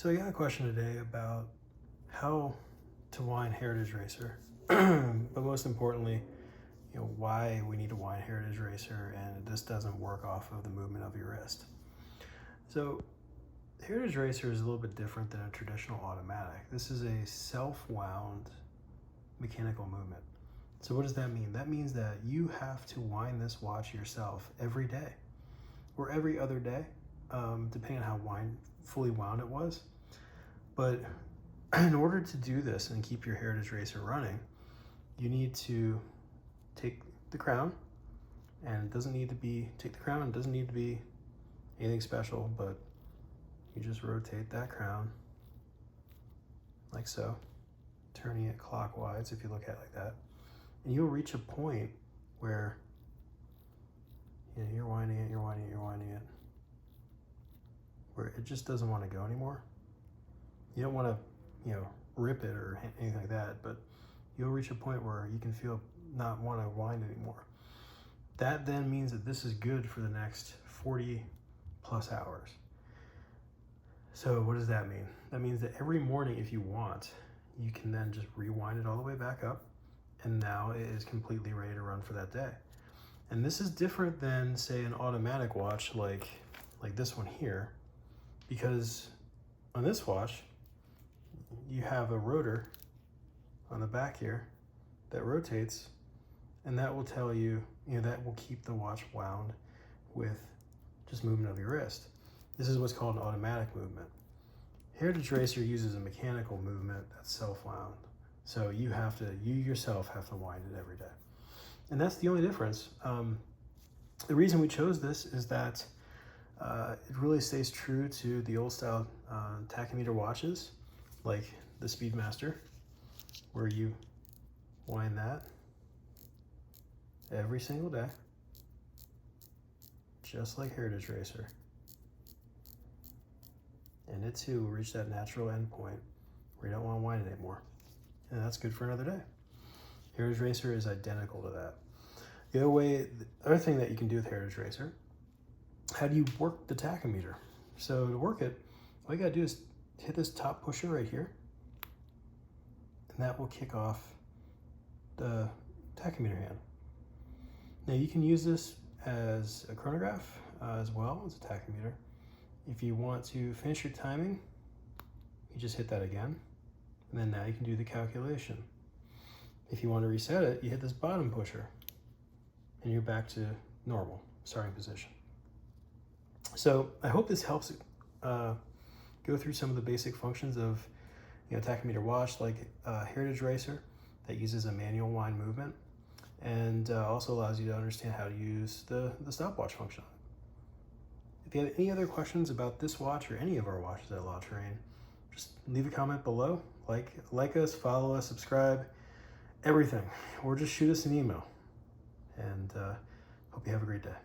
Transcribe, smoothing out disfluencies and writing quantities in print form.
So I got a question today about how to wind Heritage Racer, but most importantly, why we need to wind Heritage Racer and this doesn't work off of the movement of your wrist. So Heritage Racer is a little bit different than a traditional automatic. This is a self-wound mechanical movement. So what does that mean? That means that you have to wind this watch yourself every day or every other day, depending on how fully wound it was. But in order to do this and keep your Heritage Racer running, you need to take the crown, and it doesn't need to be anything special, but you just rotate that crown like so, turning it clockwise if you look at it like that. And you'll reach a point where you're winding it, where it just doesn't want to go anymore. You don't want to, rip it or anything like that, but you'll reach a point where you can feel not want to wind anymore. That then means that this is good for the next 40 plus hours. So what does that mean? That means that every morning, if you want, you can then just rewind it all the way back up, and now it is completely ready to run for that day. And this is different than, say, an automatic watch like this one here, because on this watch, you have a rotor on the back here that rotates, and that will tell you, that will keep the watch wound with just movement of your wrist. This is what's called an automatic movement. Heritage Racer uses a mechanical movement that's self-wound. So you yourself have to wind it every day. And that's the only difference. The reason we chose this is that it really stays true to the old style tachymeter watches, like the Speedmaster, where you wind that every single day, just like Heritage Racer. And it too will reach that natural end point where you don't want to wind it anymore. And that's good for another day. Heritage Racer is identical to that. The other thing that you can do with Heritage Racer, how do you work the tachymeter? So to work it, all you gotta do is hit this top pusher right here, and that will kick off the tachymeter hand. Now you can use this as a chronograph as well as a tachymeter. If you want to finish your timing, you just hit that again, and then now you can do the calculation. If you want to reset it, you hit this bottom pusher, and you're back to normal starting position. So I hope this helps go through some of the basic functions of tachymeter watch, like Heritage Racer, that uses a manual wind movement, and also allows you to understand how to use the stopwatch function. If you have any other questions about this watch or any of our watches at La Terrain, just leave a comment below. Like us, follow us, subscribe, everything. Or just shoot us an email. And hope you have a great day.